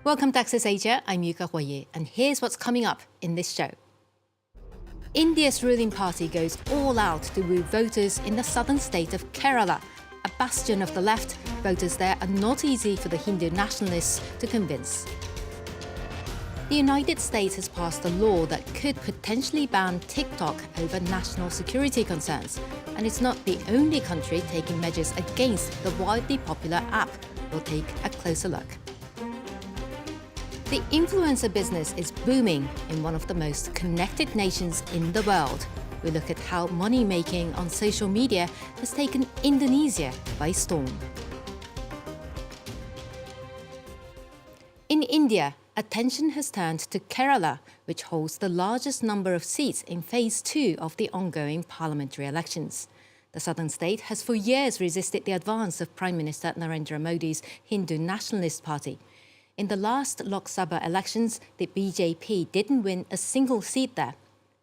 Welcome to Access Asia, I'm Yuka Huoye, and here's what's coming up in this show. India's ruling party goes all out to woo voters in the southern state of Kerala. A bastion of the left, voters there are not easy for the Hindu nationalists to convince. The United States has passed a law that could potentially ban TikTok over national security concerns. And it's not the only country taking measures against the widely popular app. We'll take a closer look. The influencer business is booming in one of the most connected nations in the world. We look at how money-making on social media has taken Indonesia by storm. In India, attention has turned to Kerala, which holds the largest number of seats in phase 2 of the ongoing parliamentary elections. The southern state has for years resisted the advance of Prime Minister Narendra Modi's Hindu Nationalist Party. In the last Lok Sabha elections, the BJP didn't win a single seat there.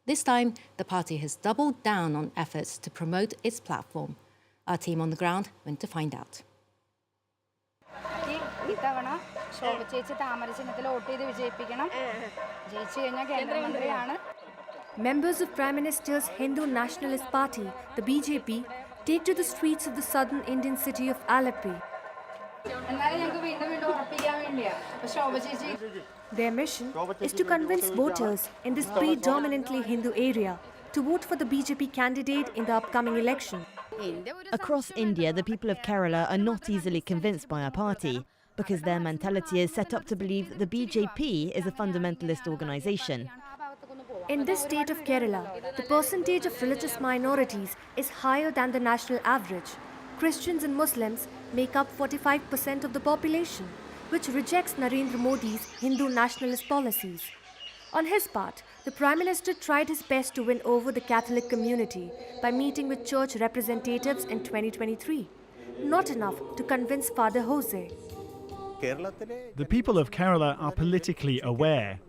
This time, the party has doubled down on efforts to promote its platform. Our team on the ground went to find out. Members of Prime Minister's Hindu Nationalist Party, the BJP, take to the streets of the southern Indian city of Alleppey. Their mission is to convince voters in this predominantly Hindu area to vote for the BJP candidate in the upcoming election. Across India, the people of Kerala are not easily convinced by our party because their mentality is set up to believe the BJP is a fundamentalist organisation. In this state of Kerala, the percentage of religious minorities is higher than the national average. Christians and Muslims make up 45% of the population, which rejects Narendra Modi's Hindu nationalist policies. On his part, the Prime Minister tried his best to win over the Catholic community by meeting with church representatives in 2023. Not enough to convince Father Jose. The people of Kerala are politically aware.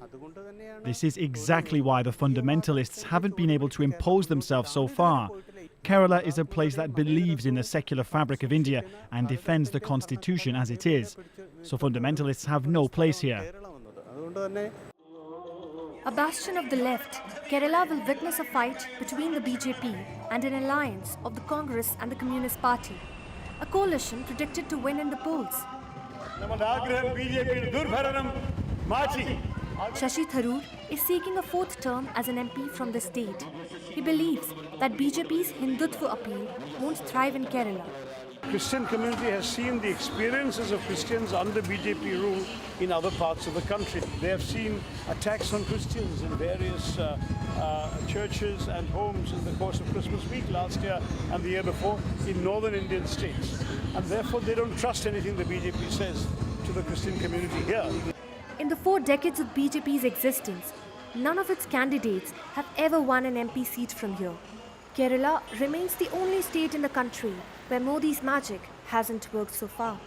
This is exactly why the fundamentalists haven't been able to impose themselves so far. Kerala is a place that believes in the secular fabric of India and defends the constitution as it is. So fundamentalists have no place here. A bastion of the left, Kerala will witness a fight between the BJP and an alliance of the Congress and the Communist Party. A coalition predicted to win in the polls. Shashi Tharoor is seeking a 4th term as an MP from the state. He believes that BJP's Hindutva appeal won't thrive in Kerala. Christian community has seen the experiences of Christians under BJP rule in other parts of the country. They have seen attacks on Christians in various churches and homes in the course of Christmas week last year and the year before in northern Indian states. And therefore they don't trust anything the BJP says to the Christian community here. In the 4 decades of BJP's existence, none of its candidates have ever won an MP seat from here. Kerala remains the only state in the country where Modi's magic hasn't worked so far.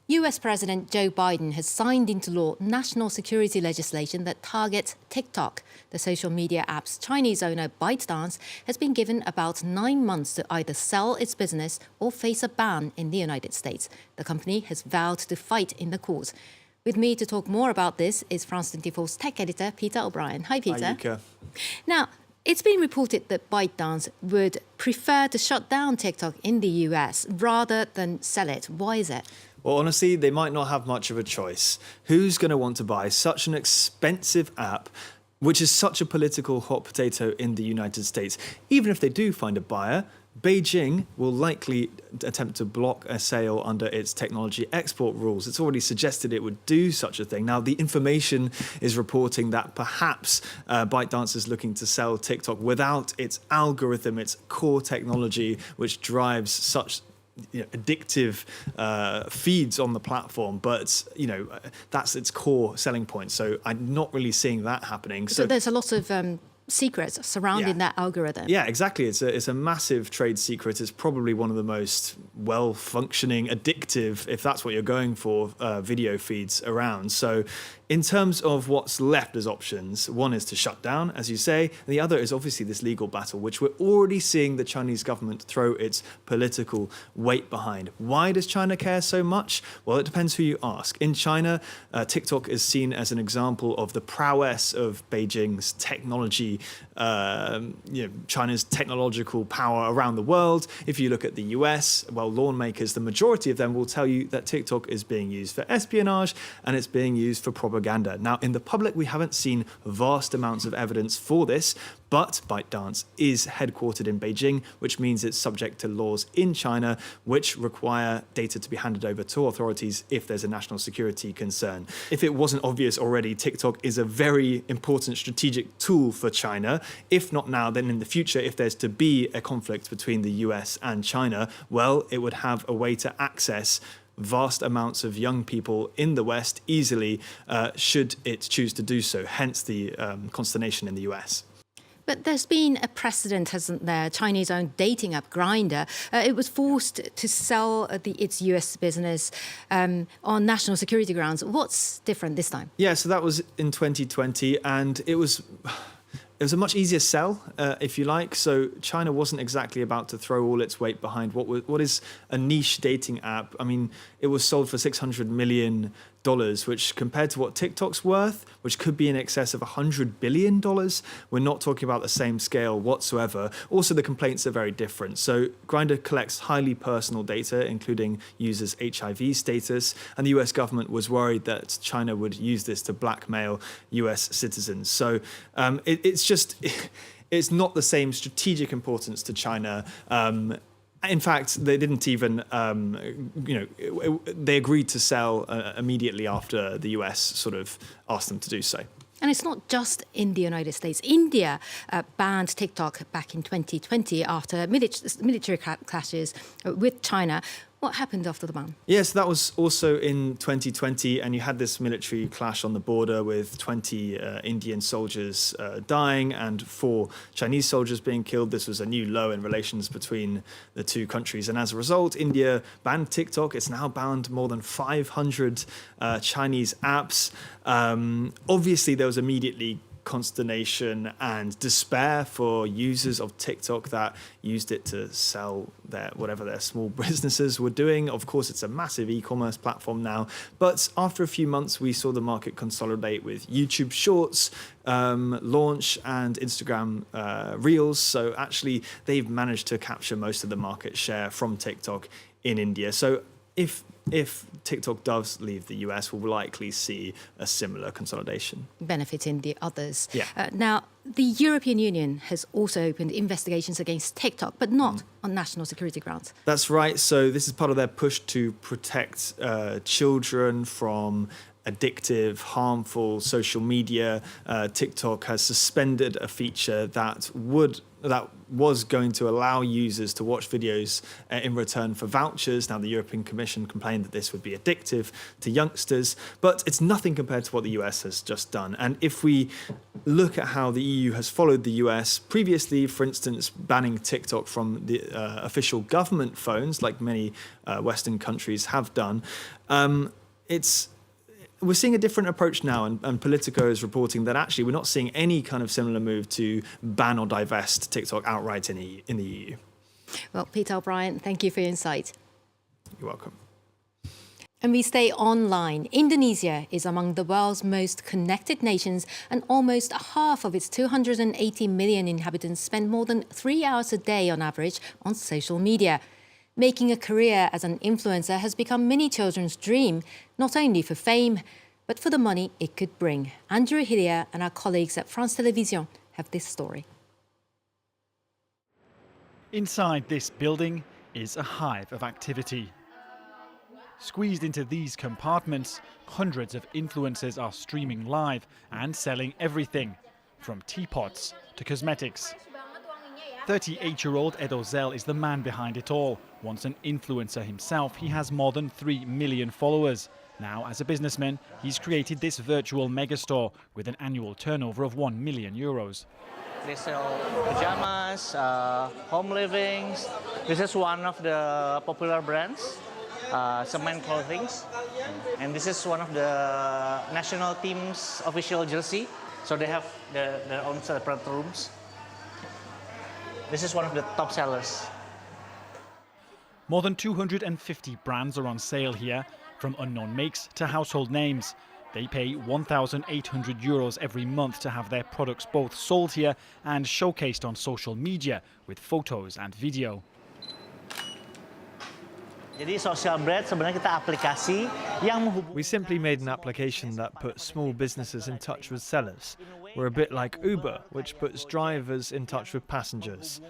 US President Joe Biden has signed into law national security legislation that targets TikTok. The social media app's Chinese owner ByteDance has been given about 9 months to either sell its business or face a ban in the United States. The company has vowed to fight in the courts. With me to talk more about this is France 24's tech editor, Peter O'Brien. Hi, Peter. Hi, Yuka. Now, it's been reported that ByteDance would prefer to shut down TikTok in the US rather than sell it. Why is it? Well, honestly, they might not have much of a choice. Who's going to want to buy such an expensive app, which is such a political hot potato in the United States? Even if they do find a buyer, Beijing will likely attempt to block a sale under its technology export rules. It's already suggested it would do such a thing. Now, the information is reporting that perhaps ByteDance is looking to sell TikTok without its algorithm, its core technology, which drives such addictive feeds on the platform, but that's its core selling point. So I'm not really seeing that happening. So there's a lot of secrets surrounding that algorithm. Yeah, exactly. It's a massive trade secret. It's probably one of the most well-functioning, addictive, if that's what you're going for, video feeds around. So In terms of what's left as options, one is to shut down, as you say, and the other is obviously this legal battle, which we're already seeing the Chinese government throw its political weight behind. Why does China care so much? Well, it depends who you ask. In China, TikTok is seen as an example of the prowess of Beijing's technology, China's technological power around the world. If you look at the US, well, lawmakers, the majority of them will tell you that TikTok is being used for espionage and it's being used for propaganda. Now, in the public, we haven't seen vast amounts of evidence for this, but ByteDance is headquartered in Beijing, which means it's subject to laws in China, which require data to be handed over to authorities if there's a national security concern. If it wasn't obvious already, TikTok is a very important strategic tool for China. If not now, then in the future, if there's to be a conflict between the US and China, well, it would have a way to access vast amounts of young people in the West easily, should it choose to do so, hence the consternation in the US. But there's been a precedent, hasn't there? Chinese owned dating app Grindr. It was forced to sell its US business on national security grounds. What's different this time? Yeah, so that was in 2020, and it was a much easier sell, if you like. So China wasn't exactly about to throw all its weight behind what is a niche dating app. I mean, it was sold for $600 million, which compared to what TikTok's worth, which could be in excess of $100 billion, we're not talking about the same scale whatsoever. Also, the complaints are very different. So Grindr collects highly personal data, including users' HIV status, and the US government was worried that China would use this to blackmail US citizens. So it's not the same strategic importance to China. In fact, they didn't even, they agreed to sell immediately after the US sort of asked them to do so. And it's not just in the United States. India banned TikTok back in 2020 after military clashes with China. What happened after the ban? Yes, that was also in 2020, and you had this military clash on the border with 20 Indian soldiers dying and 4 Chinese soldiers being killed. This was a new low in relations between the two countries. And as a result, India banned TikTok. It's now banned more than 500 Chinese apps. Obviously, there was immediately consternation and despair for users of TikTok that used it to sell whatever their small businesses were doing. Of course, it's a massive e-commerce platform now, but after a few months, we saw the market consolidate with YouTube Shorts launch and Instagram Reels. So actually, they've managed to capture most of the market share from TikTok in India. So if TikTok does leave the US, we'll likely see a similar consolidation. Benefiting the others. Yeah. Now, the European Union has also opened investigations against TikTok, but not on national security grounds. That's right. So this is part of their push to protect children from addictive, harmful social media. TikTok has suspended a feature that was going to allow users to watch videos in return for vouchers. Now, the European Commission complained that this would be addictive to youngsters, but it's nothing compared to what the US has just done. And if we look at how the EU has followed the US previously, for instance, banning TikTok from the official government phones, like many Western countries have done, we're seeing a different approach now, and Politico is reporting that actually we're not seeing any kind of similar move to ban or divest TikTok outright in the EU. Well, Peter O'Brien, thank you for your insight. You're welcome. And we stay online. Indonesia is among the world's most connected nations, and almost half of its 280 million inhabitants spend more than 3 hours a day on average on social media. Making a career as an influencer has become many children's dream, not only for fame, but for the money it could bring. Andrew Hillier and our colleagues at France Télévisions have this story. Inside this building is a hive of activity. Squeezed into these compartments, hundreds of influencers are streaming live and selling everything, from teapots to cosmetics. 38-year-old Edozel is the man behind it all. Once an influencer himself, he has more than 3 million followers. Now, as a businessman, he's created this virtual megastore with an annual turnover of €1 million. They sell pajamas, home livings. This is one of the popular brands. cement clothings. And this is one of the national team's official jersey. So they have their own separate rooms. This is one of the top sellers. More than 250 brands are on sale here, from unknown makes to household names. They pay €1,800 every month to have their products both sold here and showcased on social media with photos and video. Jadi Social Bread sebenarnya kita aplikasi yang menghubungkan. We simply made an application that put small businesses in touch with sellers. We're a bit like Uber, which puts drivers in touch with passengers.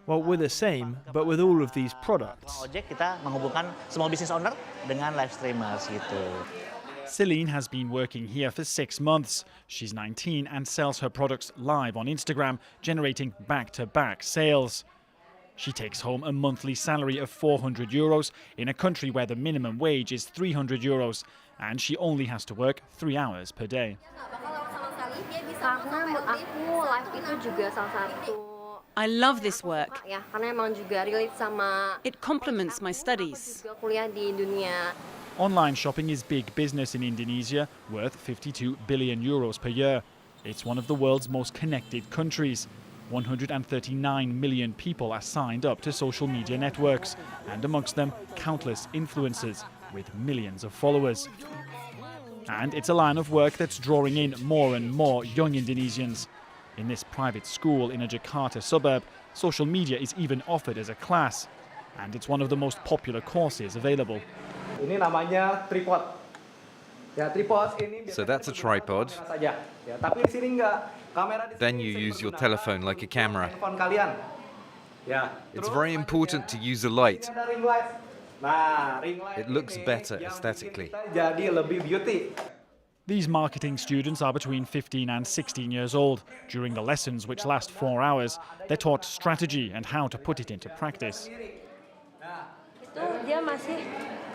Well, we're the same, but with all of these products. Ojek kita menghubungkan small business owner dengan live streamers gitu. Celine has been working here for 6 months. She's 19 and sells her products live on Instagram, generating back-to-back sales. She takes home a monthly salary of €400 in a country where the minimum wage is €300, and she only has to work 3 hours per day. Karena menurut aku live itu juga salah satu. I love this work. Ya, karena emang juga relate sama. It complements my studies. Juga kuliah di dunia. Online shopping is big business in Indonesia, worth €52 billion per year. It's one of the world's most connected countries. 139 million people are signed up to social media networks, and amongst them, countless influencers with millions of followers. And it's a line of work that's drawing in more and more young Indonesians. In this private school in a Jakarta suburb, social media is even offered as a class, and it's one of the most popular courses available. Ini namanya tripod. Ya, tripod ini. So that's a tripod. Ya, tapi di sini enggak. Kamera di sini. Then you use your telephone like a camera. Handphone kalian. Ya. It's very important to use a light. Ada ring light. Nah, ring light. It looks ini better yang aesthetically. bikin kita jadi lebih beauty. These marketing students are between 15 and 16 years old. During the lessons, which last 4 hours, they're taught strategy and how to put it into practice. Itu dia masih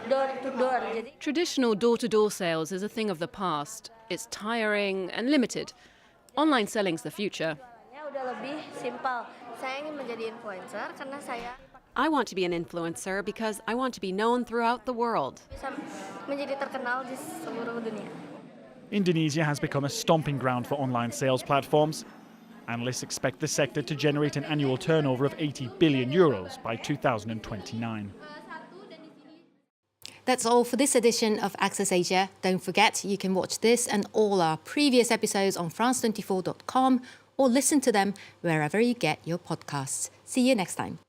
door to door. Jadi Traditional door-to-door sales is a thing of the past. It's tiring and limited. Online selling's the future. ya udah lebih simpel. Saya ingin menjadi influencer karena saya I want to be an influencer because I want to be known throughout the world. bisa menjadi terkenal di seluruh dunia. Indonesia has become a stomping ground for online sales platforms. Analysts expect the sector to generate an annual turnover of €80 billion by 2029. That's all for this edition of Access Asia. Don't forget, you can watch this and all our previous episodes on France24.com or listen to them wherever you get your podcasts. See you next time.